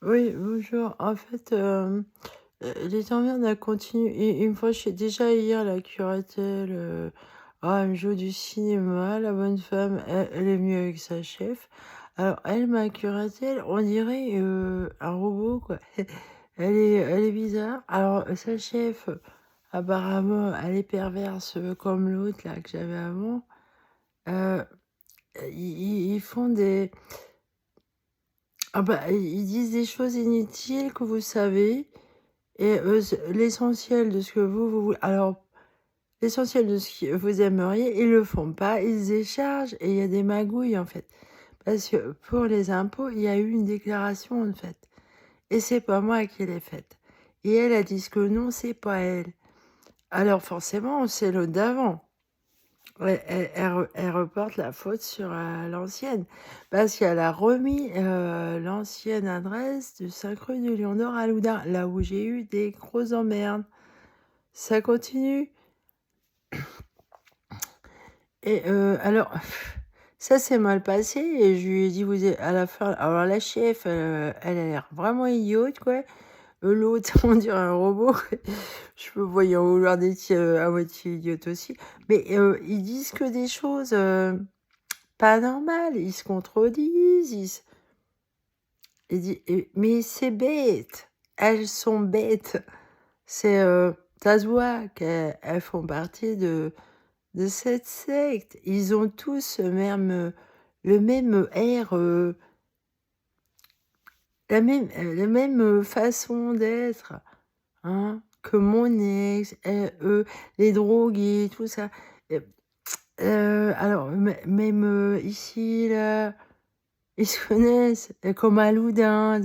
Oui, bonjour. En fait, les emmerdes, elles continuent. Et une fois, déjà hier, la curatelle, elle me joue du cinéma, la bonne femme, elle est venue avec sa chef. Alors, elle, ma curatelle, on dirait un robot, quoi. Elle est bizarre. Alors, sa chef, apparemment, elle est perverse comme l'autre, là, que j'avais avant. Euh, ils font des. Ah bah, ils disent des choses inutiles que vous savez. Et l'essentiel de ce que alors, l'essentiel de ce que vous aimeriez, ils le font pas, ils se déchargent et il y a des magouilles, en fait. Parce que pour les impôts, il y a eu une déclaration, en fait, et c'est pas moi qui l'ai faite. Et elle a dit que non, c'est pas elle. Alors forcément, c'est l'autre d'avant. Ouais, elle reporte la faute sur, l'ancienne, parce qu'elle a remis, l'ancienne adresse de 5 rue du Lion d'Or à Loudun, là où j'ai eu des grosses emmerdes. Ça continue. Et alors, ça s'est mal passé et je lui ai dit: «Vous êtes» à la fin, alors la chef, elle a l'air vraiment idiote, quoi. L'autre, on dirait un robot, quoi. Je me voyais en vouloir d'être, à moitié idiote aussi. Mais ils disent que des choses, pas normales. Ils se contredisent, ils disent mais c'est bête. Elles sont bêtes. C'est, ça se voit qu'elles font partie de cette secte. Ils ont tous le même air, la même façon d'être, hein, que mon ex, eux, les drogués, tout ça. Et alors même, ici, là, ils se connaissent, comme à Loudun,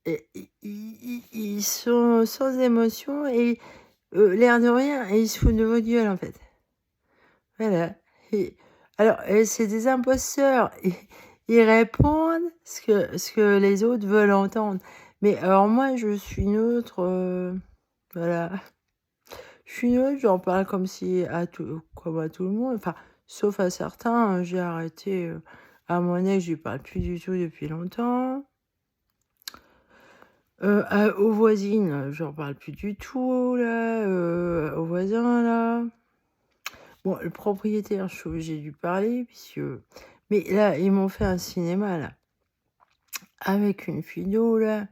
et ils sont sans émotion et l'air de rien et ils se foutent de votre gueule, en fait. Voilà. Et alors, c'est des imposteurs. Ils répondent ce que les autres veulent entendre. Mais alors moi, je suis neutre, voilà. Je suis neutre, j'en parle comme à tout le monde, enfin, sauf à certains, j'ai arrêté, à mon ex, je lui parle plus du tout depuis longtemps. Aux voisines, j'en parle plus du tout là, aux voisins là. Bon, le propriétaire, je suis obligée de lui parler puisque mais là, ils m'ont fait un cinéma là, avec une philo là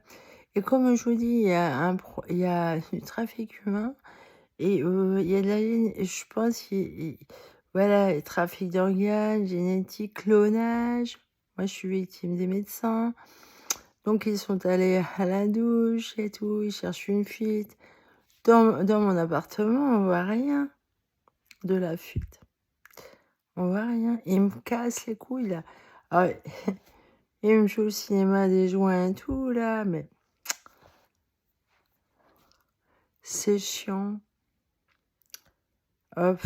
et comme je vous dis, il y a du trafic humain et il y a de la je pense voilà, trafic d'organes, génétique, clonage. Moi, je suis victime des médecins, donc ils sont allés à la douche et tout, ils cherchent une fuite. Dans mon appartement, on voit rien de la fuite. On voit rien. Il me casse les couilles là. Ah ouais. Il me joue le cinéma des joints et tout là, mais c'est chiant. Hop.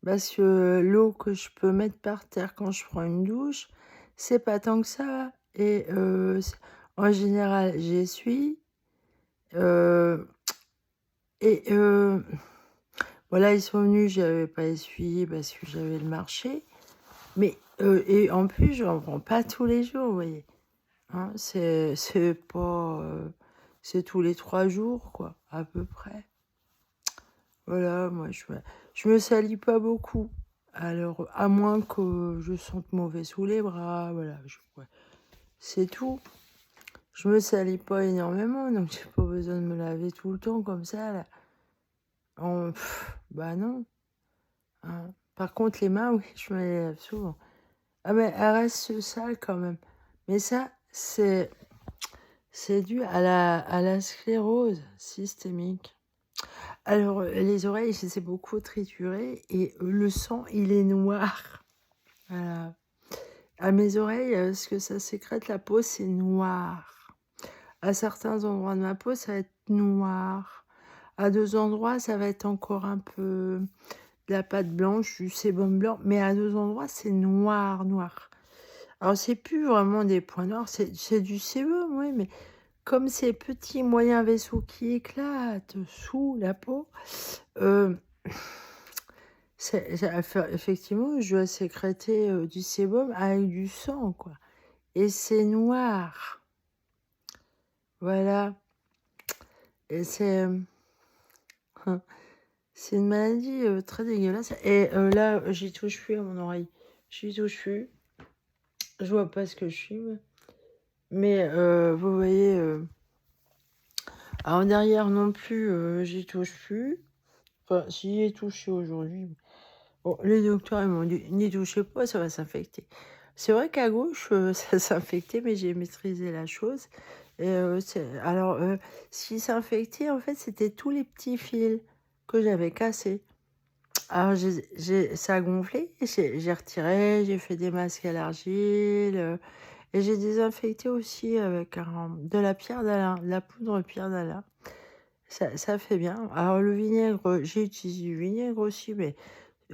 Parce que l'eau que je peux mettre par terre quand je prends une douche, c'est pas tant que ça. Et en général, j'essuie. Euh, et voilà, ils sont venus, j'avais pas essuyé parce que j'avais le marché. Mais et en plus, j'en prends pas tous les jours, vous voyez. Hein, c'est pas, c'est tous les 3 jours, quoi, à peu près. Voilà, moi, je me salis pas beaucoup. Alors, à moins que je sente mauvais sous les bras, voilà, ouais, c'est tout. Je me salis pas énormément, donc j'ai pas besoin de me laver tout le temps comme ça, là. Bah non, hein. Par contre, les mains, oui, je me les lave souvent. Ah mais elles restent sales quand même. Mais ça, c'est dû à la sclérose systémique. Alors, les oreilles, je les ai beaucoup triturées et le sang, il est noir. Voilà. À mes oreilles, ce que ça sécrète, la peau, c'est noir. À certains endroits de ma peau, ça va être noir. À d'autres endroits, ça va être encore un peu de la pâte blanche, du sébum blanc, mais à d'autres endroits, c'est noir, noir. Alors, c'est plus vraiment des points noirs, c'est du sébum, oui, mais comme ces petits moyens vaisseaux qui éclatent sous la peau, euh, effectivement, je dois sécréter du sébum avec du sang, quoi. Et c'est noir. Voilà. Et c'est une maladie très dégueulasse. Et là, j'y touche plus à mon oreille. J'y touche plus. Je vois pas ce que je fume. Mais vous voyez, alors derrière non plus, j'y touche plus. Enfin, j'y ai touché aujourd'hui. Bon, les docteurs, ils m'ont dit, n'y touchez pas, ça va s'infecter. C'est vrai qu'à gauche, ça s'infectait, mais j'ai maîtrisé la chose. Et alors, ce qui s'infectait, en fait, c'était tous les petits fils que j'avais cassés. Alors, ça a gonflé, j'ai retiré, j'ai fait des masques à l'argile, et j'ai désinfecté aussi avec de la pierre d'Alain, de la poudre pierre d'Alain. Ça fait bien. Alors, le vinaigre, j'ai utilisé du vinaigre aussi, mais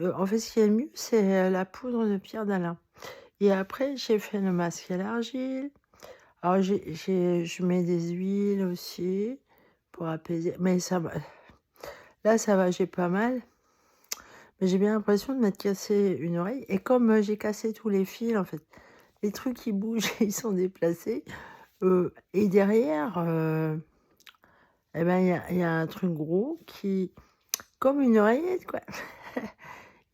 en fait, ce qui est le mieux, c'est la poudre de pierre d'Alain. Et après, j'ai fait le masque à l'argile. Alors, je mets des huiles aussi pour apaiser. Mais ça va. Là, ça va, j'ai pas mal. Mais j'ai bien l'impression de m'être cassé une oreille. Et comme j'ai cassé tous les fils, en fait, les trucs qui bougent, ils sont déplacés. Et derrière, eh ben, il y a un truc gros qui, comme une oreillette, quoi.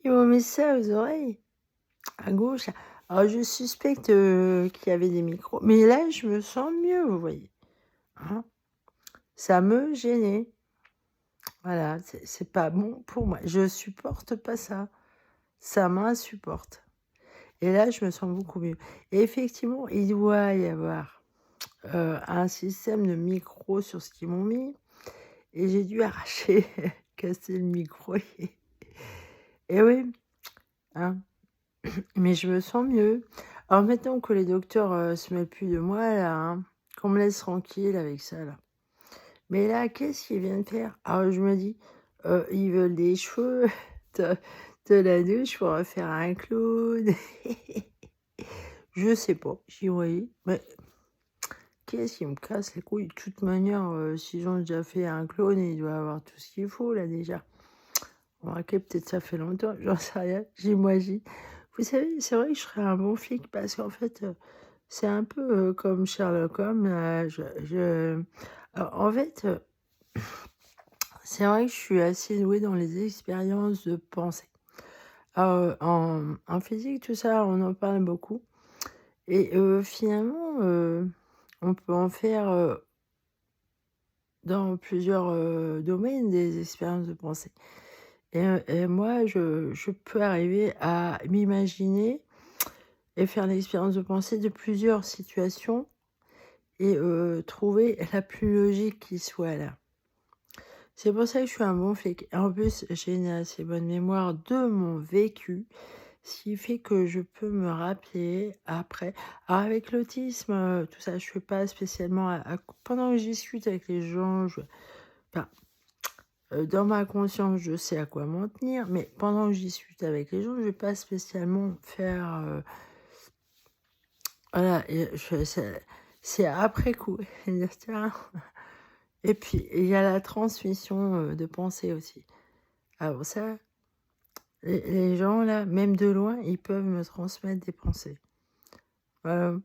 Ils m'ont mis ça aux oreilles, à gauche. Alors, je suspecte qu'il y avait des micros. Mais là, je me sens mieux, vous voyez. Hein, ça me gênait. Voilà, c'est pas bon pour moi. Je supporte pas ça. Ça m'insupporte. Et là, je me sens beaucoup mieux. Et effectivement, il doit y avoir un système de micro sur ce qu'ils m'ont mis. Et j'ai dû arracher, casser le micro. Et oui, hein, mais je me sens mieux. Alors maintenant que les docteurs se mêlent plus de moi, là, hein, qu'on me laisse tranquille avec ça, là. Mais là, qu'est-ce qu'ils viennent faire? Alors je me dis, ils veulent des cheveux, de, de la douche pour faire un clown. Je sais pas, j'y voyais. Mais qu'est-ce qui me casse les couilles? De toute manière, s'ils ont déjà fait un clone, il doit avoir tout ce qu'il faut, là, déjà. Remarquez, peut-être ça fait longtemps, j'en sais rien, j'imagine. Vous savez, c'est vrai que je serais un bon flic parce qu'en fait, c'est un peu comme Sherlock Holmes. Alors, en fait, c'est vrai que je suis assez douée dans les expériences de pensée. En physique, tout ça, on en parle beaucoup. Et finalement, on peut en faire dans plusieurs domaines des expériences de pensée. Et moi, je peux arriver à m'imaginer et faire l'expérience de pensée de plusieurs situations et trouver la plus logique qui soit là. C'est pour ça que je suis un bon flic. Et en plus, j'ai une assez bonne mémoire de mon vécu, ce qui fait que je peux me rappeler après. Alors avec l'autisme, tout ça, je fais pas spécialement pendant que je discute avec les gens, enfin, dans ma conscience, je sais à quoi m'en tenir, mais pendant que je discute avec les gens, je vais pas spécialement faire, voilà, et c'est après coup. C'est-à-dire, tiens. Et puis, il y a la transmission de pensée aussi. Alors ça, les gens là, même de loin, ils peuvent me transmettre des pensées. Voilà.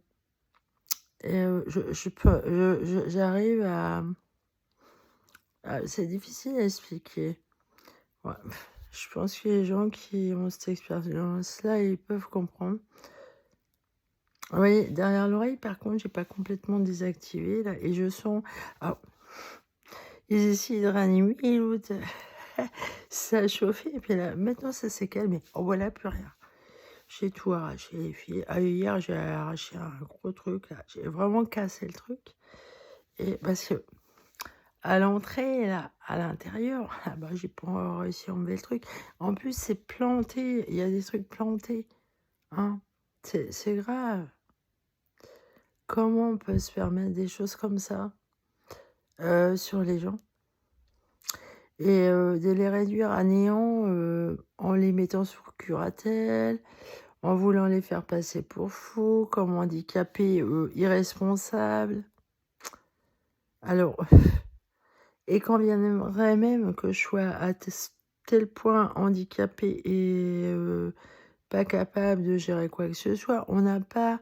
Et j'arrive c'est difficile à expliquer. Ouais. Je pense que les gens qui ont cette expérience-là, ils peuvent comprendre. Oui, derrière l'oreille, par contre, j'ai pas complètement désactivé là, et je sens. Alors, ils essayent de ranimer, et l'autre, ça a chauffé, et puis là, maintenant ça s'est calmé. Oh voilà, plus rien. J'ai tout arraché, les filles. Ah, hier, j'ai arraché un gros truc là. J'ai vraiment cassé le truc. Et parce que à l'entrée, là, à l'intérieur, ah bah, j'ai pas réussi à enlever le truc. En plus, c'est planté. Il y a des trucs plantés. Hein. C'est grave. Comment on peut se permettre des choses comme ça sur les gens et de les réduire à néant en les mettant sous curatelle, en voulant les faire passer pour fous, comme handicapés, irresponsables. Alors, et quand viendrait même que je sois à tel point handicapée et pas capable de gérer quoi que ce soit, on n'a pas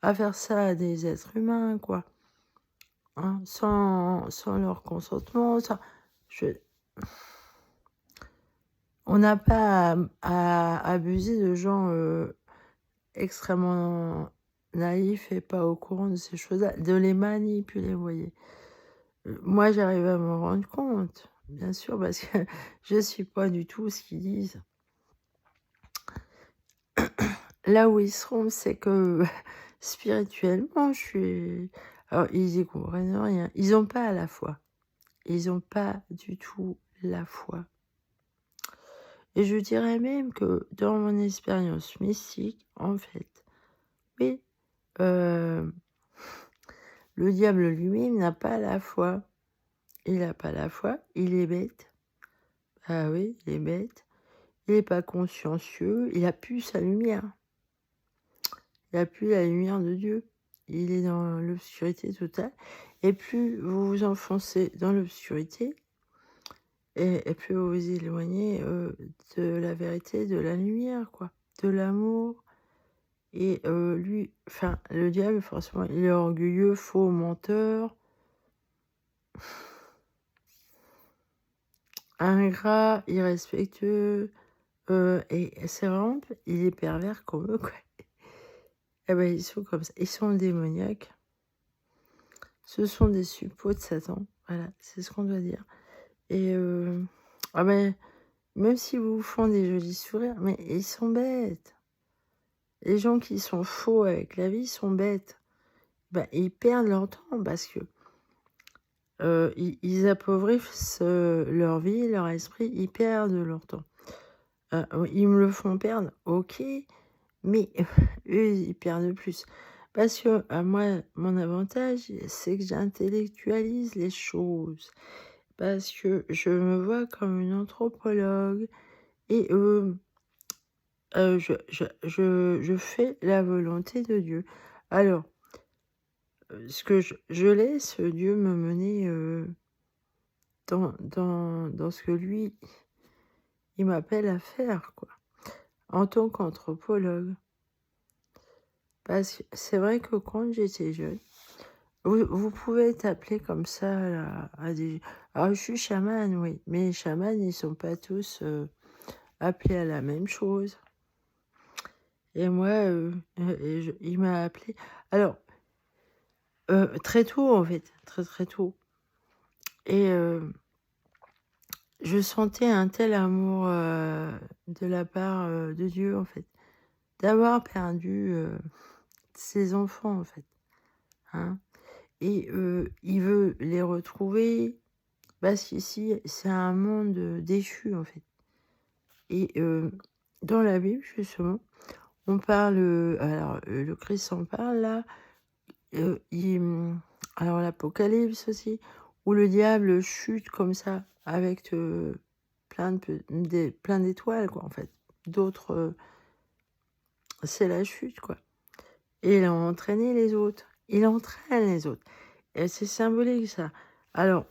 à faire ça à des êtres humains, quoi. hein, sans leur consentement, sans je on n'a pas à abuser de gens, extrêmement naïfs et pas au courant de ces choses-là, de les manipuler, vous voyez? Moi, j'arrive à me rendre compte, bien sûr, parce que je suis pas du tout ce qu'ils disent. Là où ils se trompent, c'est que spirituellement, je suis alors ils y comprennent rien. Ils ont pas la foi. Ils ont pas du tout la foi. Et je dirais même que dans mon expérience mystique, en fait, oui, heu, le diable lui-même n'a pas la foi. Il a pas la foi, il est bête. Ah oui, il est bête. Il est pas consciencieux, il a plus sa lumière. Il a plus la lumière de Dieu. Il est dans l'obscurité totale et plus vous vous enfoncez dans l'obscurité et plus vous vous éloignez, de la vérité, de la lumière quoi, de l'amour et lui enfin le diable forcément il est orgueilleux, faux, menteur, ingrat, irrespectueux, et c'est vraiment il est pervers comme eux quoi. Eh ben ils sont comme ça, ils sont démoniaques. Ce sont des suppôts de Satan, voilà, c'est ce qu'on doit dire et ah ben, même s'ils vous font des jolis sourires, mais ils sont bêtes. Les gens qui sont faux avec la vie sont bêtes. Bah, ils perdent leur temps parce que, ils appauvrissent, leur vie, leur esprit, ils perdent leur temps. Ils me le font perdre, OK, mais eux, ils perdent plus. Parce que, moi, mon avantage, c'est que j'intellectualise les choses. Parce que je me vois comme une anthropologue et je fais la volonté de Dieu. Alors, ce que je laisse Dieu me mener, dans ce que lui, il m'appelle à faire, quoi, en tant qu'anthropologue. Parce que c'est vrai que quand j'étais jeune, vous pouvez être appelé comme ça là, à des alors je suis chamane, oui, mais les chamans, ils sont pas tous, appelés à la même chose. Et moi, et il m'a appelé alors, très tôt en fait, très, très tôt et je sentais un tel amour, de la part, de Dieu en fait, d'avoir perdu, ses enfants en fait, hein et il veut les retrouver parce qu'ici, c'est un monde, déchu en fait et dans la Bible justement, on parle, alors, le Christ en parle là. Alors l'Apocalypse aussi, où le diable chute comme ça avec, plein d'étoiles quoi, en fait. D'autres, c'est la chute quoi et il a entraîné les autres. Il entraîne les autres et c'est symbolique ça. Alors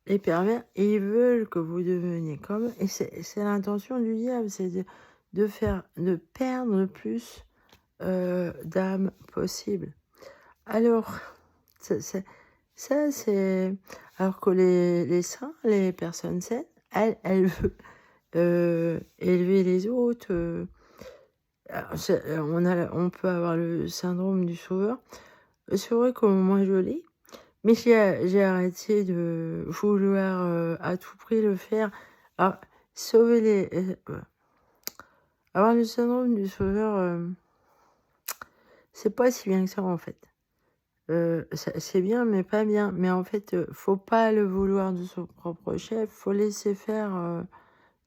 les pervers, ils veulent que vous deveniez comme eux et c'est l'intention du diable, c'est de perdre le plus, d'âmes possible. Alors, ça c'est alors que les saints, les personnes saines, elles veulent, élever les autres, alors on peut avoir le syndrome du sauveur. C'est vrai que moi je l'ai, mais j'ai arrêté de vouloir, à tout prix le faire. Alors sauver avoir le syndrome du sauveur, c'est pas si bien que ça en fait. C'est bien, mais pas bien. Mais en fait, faut pas le vouloir de son propre chef, faut laisser faire,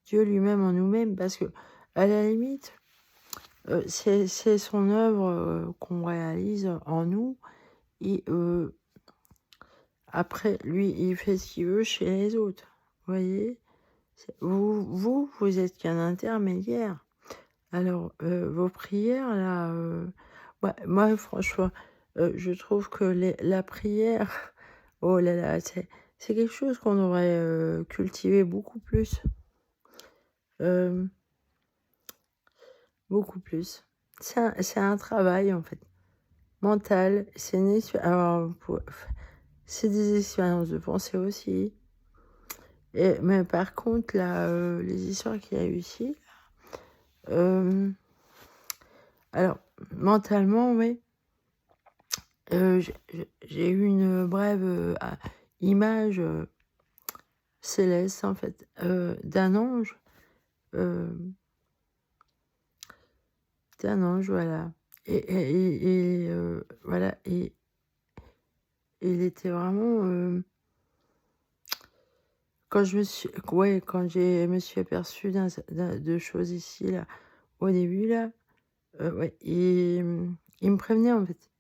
Dieu lui-même en nous-mêmes parce que à la limite, c'est son œuvre, qu'on réalise en nous et après lui, il fait ce qu'il veut chez les autres. Vous voyez? Vous êtes qu'un intermédiaire. Alors, vos prières là, moi franchement, je trouve que la prière, oh là là, c'est quelque chose qu'on devrait, cultiver beaucoup plus, hem, beaucoup plus. C'est un travail en fait, mental, c'est une exp alors c'est des expériences de pensée aussi. Mais par contre, là, les histoires qu'il y a eu ici, hem, alors mentalement, oui, j'ai eu une brève, image, céleste en fait, d'un ange, hem, voilà, voilà, et il était vraiment, quand je me suis ouais, quand j'ai me suis aperçue de choses ici là, au début là, ouais, il me prévenait en fait.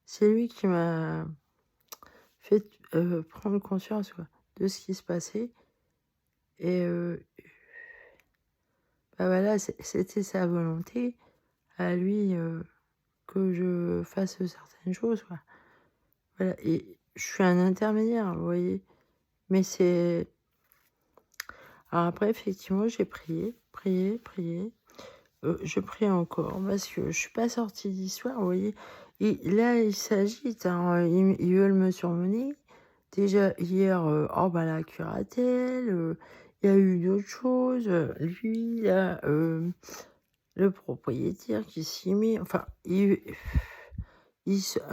C'est lui qui m'a fait, prendre conscience quoi, de ce qui se passait, et bah, voilà, c'était sa volonté à lui, que je fasse certaines choses quoi. Voilà, et je suis un intermédiaire, vous voyez? Mais c'est alors après effectivement j'ai prié, prié, prié. Je prie encore parce que je suis pas sortie d'histoire, vous voyez? Et là, il s'agite, hein, ils veulent me surmener. Déjà hier, oh bah, la curatelle, il y a eu d'autres choses, lui là, le propriétaire qui s'y met, enfin,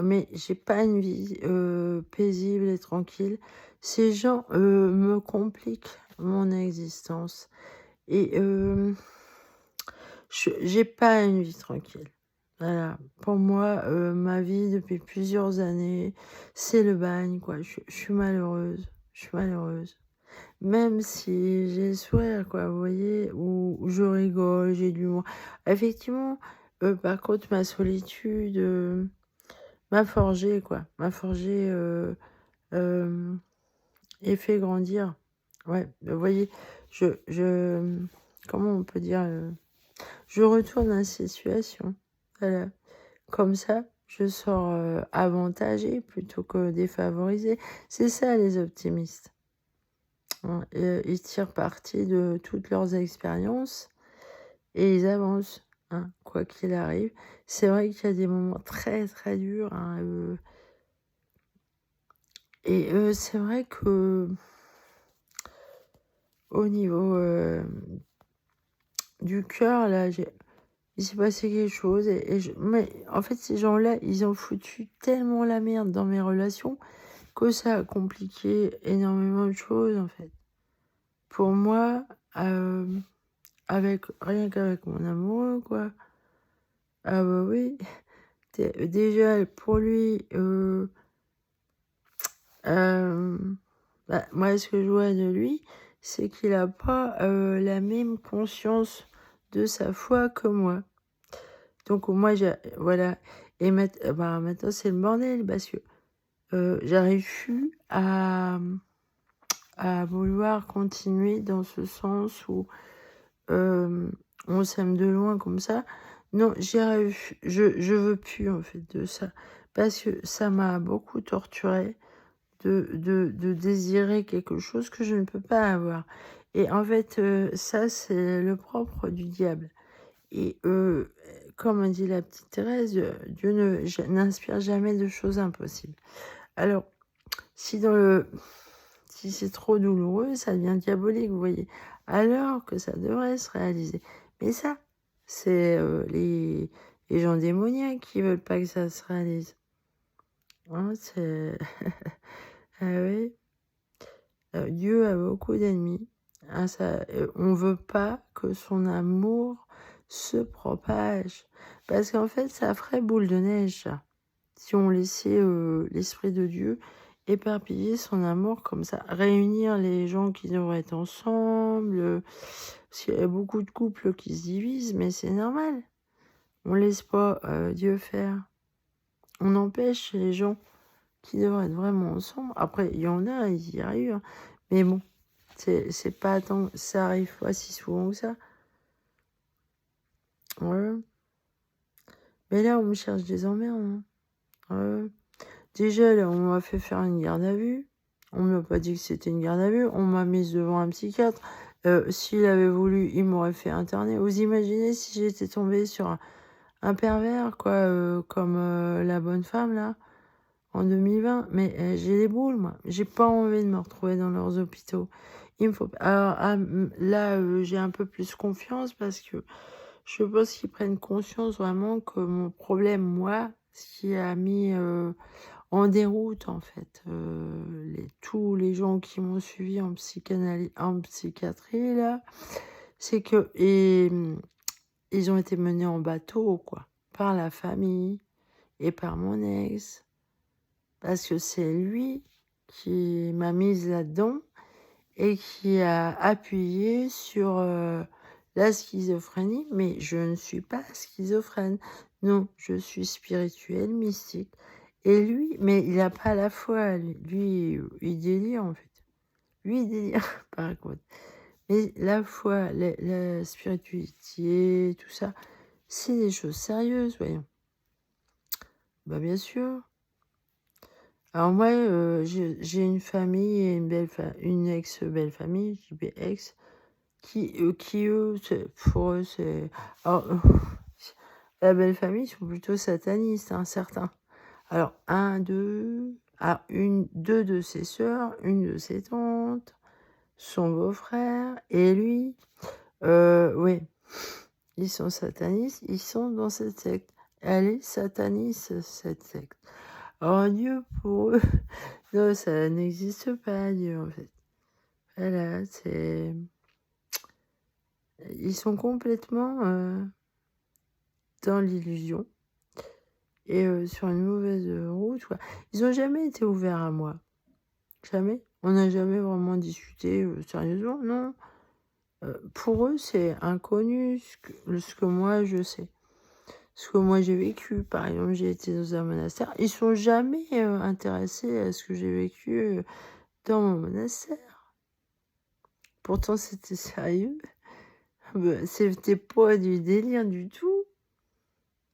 mais j'ai pas une vie, paisible et tranquille. Ces gens, me compliquent mon existence, et j'ai pas une vie tranquille. Voilà. Pour moi, ma vie depuis plusieurs années, c'est le bagne, quoi. Je suis malheureuse, je suis malheureuse. Même si j'ai le sourire, quoi, vous voyez? Ou je rigole, j'ai de l'humour. Effectivement, par contre, ma solitude, m'a forgé, quoi. M'a forgé, hem et fait grandir. Ouais, vous voyez? Je comment on peut dire? Je retourne la situation, voilà. Comme ça, je sors, avantagée plutôt que défavorisée. C'est ça les optimistes, hein, ils tirent parti de toutes leurs expériences et ils avancent, hein, quoi qu'il arrive. C'est vrai qu'il y a des moments très, très durs, hein, et c'est vrai que au niveau, du cœur là, il s'est passé quelque chose, mais en fait, ces gens-là, ils ont foutu tellement la merde dans mes relations que ça a compliqué énormément de choses, en fait. Pour moi, hem, rien qu'avec mon amoureux, quoi. Ah bah oui, déjà pour lui, bah, moi, ce que je vois de lui, c'est qu'il a pas, la même conscience de sa foi que moi. Donc moi, voilà, et bah, maintenant, c'est le bordel parce que, j'arrive plus à vouloir continuer dans ce sens où, hem, on s'aime de loin comme ça. Non, j'y arrive je veux plus, en fait, de ça. Parce que ça m'a beaucoup torturée de désirer quelque chose que je ne peux pas avoir. Et en fait, ça, c'est le propre du diable. Et comme a dit la petite Thérèse, Dieu n'inspire jamais de choses impossibles. Alors, si dans le si c'est trop douloureux, ça devient diabolique, vous voyez? Alors que ça devrait se réaliser. Mais ça, c'est, les gens démoniaques qui veulent pas que ça se réalise. Hein, c'est ah oui, Dieu a beaucoup d'ennemis. Ah ça, on veut pas que son amour se propage. Parce qu'en fait, ça ferait boule de neige, ça. Si on laissait, l'esprit de Dieu éparpiller son amour comme ça, réunir les gens qui devraient être ensemble, parce qu'il y a beaucoup de couples qui se divisent, mais c'est normal. On laisse pas, Dieu faire. On empêche les gens qui devraient être vraiment ensemble. Après, il y en a, ils y arrivent, hein, mais bon, c'est pas tant ça arrive pas si souvent que ça. Ouais, mais là, on me cherche des emmerdes, hein. Ouais. Déjà, là, on m'a fait faire une garde à vue. On m'a pas dit que c'était une garde à vue. On m'a mise devant un psychiatre. S'il avait voulu, il m'aurait fait interner. Vous imaginez si j'étais tombée sur un pervers, quoi, comme la bonne femme, là? en 2020. Mais j'ai les boules, moi. J'ai pas envie de me retrouver dans leurs hôpitaux. Il me faut. Alors là, j'ai un peu plus confiance parce que je pense qu'ils prennent conscience vraiment que mon problème, moi, ce qui a mis en déroute, en fait, tous les gens qui m'ont suivi en en psychiatrie, là, c'est que ils ont été menés en bateau, quoi, par la famille et par mon ex, parce que c'est lui qui m'a mise là-dedans et qui a appuyé sur la schizophrénie, mais je ne suis pas schizophrène. Non, je suis spirituelle, mystique. Et lui, mais il n'a pas la foi, lui. Lui, il délire, en fait. Lui, il délire, par contre. Mais la foi, la spiritualité, tout ça, c'est des choses sérieuses, voyons. Bah, bien sûr. Alors moi, j'ai une famille et une ex-belle famille, je dis ex, qui eux, pour eux, c'est... Alors, la belle famille, ils sont plutôt satanistes, hein, certains. Alors, deux de ses sœurs, une de ses tantes, son beau-frère, et lui, oui, ils sont satanistes, ils sont dans cette secte. Elle est sataniste, cette secte. Oh Dieu, pour eux, non, ça n'existe pas, Dieu, en fait. Voilà, c'est... Ils sont complètement dans l'illusion et sur une mauvaise route, quoi. Ils n'ont jamais été ouverts à moi. Jamais. On n'a jamais vraiment discuté sérieusement, non. Pour eux, c'est inconnu ce que moi je sais. Ce que moi j'ai vécu. Par exemple, j'ai été dans un monastère. Ils sont jamais intéressés à ce que j'ai vécu dans mon monastère. Pourtant, c'était sérieux. C'était pas du délire du tout.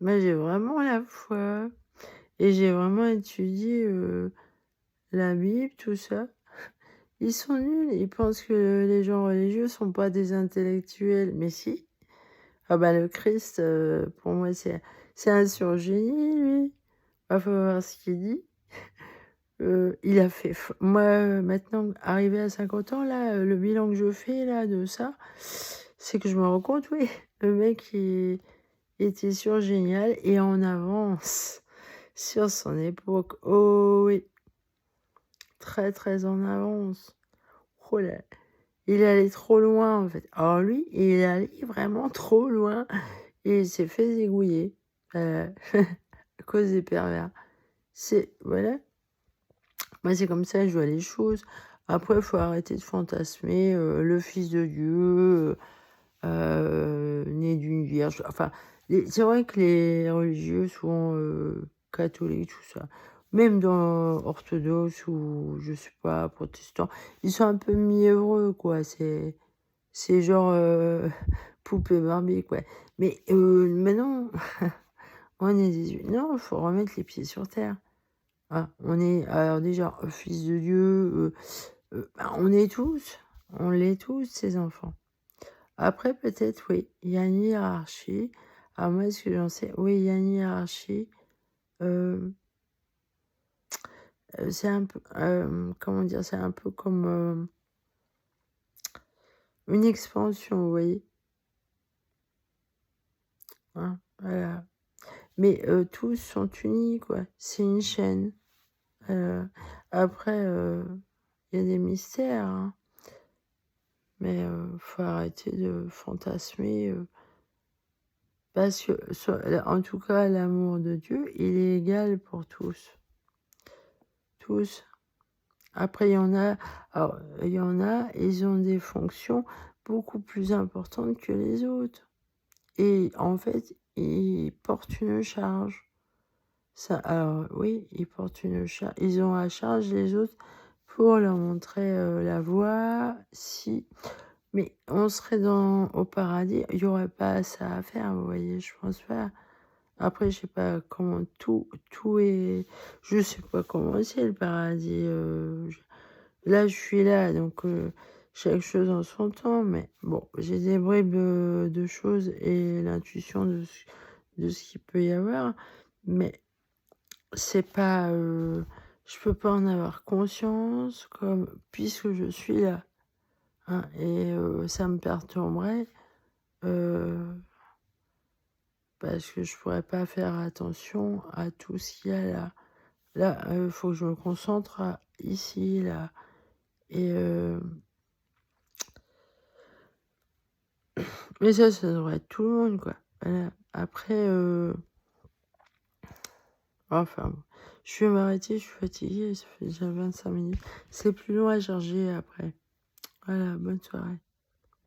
Mais j'ai vraiment la foi. Et j'ai vraiment étudié la Bible, tout ça. Ils sont nuls. Ils pensent que les gens religieux sont pas des intellectuels. Mais si. Ah bah le Christ, pour moi, c'est un surgénie, lui. Il faut voir ce qu'il dit. Il a fait... Moi, maintenant, arrivé à 50 ans, là, le bilan que je fais, là, de ça, c'est que je me rends compte, oui, le mec, il était surgénial et en avance sur son époque. Oh oui, très, très en avance. Oh là, il allait trop loin, en fait. Alors lui, il allait vraiment trop loin et il s'est fait zigouiller à cause des pervers. Voilà. Moi, c'est comme ça que je vois les choses. Après, il faut arrêter de fantasmer le Fils de Dieu, né d'une vierge. Enfin, c'est vrai que les religieux, souvent catholiques, tout ça, même dans orthodoxe ou, je sais pas, protestants, ils sont un peu mièvreux, quoi. C'est genre poupée Barbie, quoi. Mais maintenant, on est des... Non, il faut remettre les pieds sur terre. Ah, on est, alors déjà, fils de Dieu, on est tous, on l'est tous, ces enfants. Après, peut-être, oui, il y a une hiérarchie. Alors moi, ce que j'en sais, oui, il y a une hiérarchie. C'est un peu, comment dire, c'est un peu comme une expansion, vous voyez. Hein, voilà. Mais tous sont unis, quoi. C'est une chaîne. Après, il y a des mystères, hein. Mais faut arrêter de fantasmer, parce que en tout cas, l'amour de Dieu, il est égal pour tous. Tous. Après, il y en a, ils ont des fonctions beaucoup plus importantes que les autres. Et en fait, ils portent une charge. Ça, alors oui, ils portent une charge. Ils ont à charge les autres pour leur montrer la voie. Si... Mais on serait au paradis, il n'y aurait pas ça à faire, vous voyez, je pense pas. Après, je sais pas comment tout est... Je sais pas comment c'est le paradis. Là, je suis là, donc chaque chose en son temps. Mais bon, j'ai des bribes de choses et l'intuition de ce qu'il peut y avoir. Mais c'est pas, je peux pas en avoir conscience comme puisque je suis là, hein, et ça me perturberait, heu, parce que je pourrais pas faire attention à tout ce qu'il y a là. Là, faut que je me concentre à ici, là, et mais ça devrait être tout le monde, quoi. Voilà. Après, enfin bon, je vais m'arrêter, je suis fatiguée, ça fait déjà 25 minutes. C'est plus long à charger après. Voilà, bonne soirée.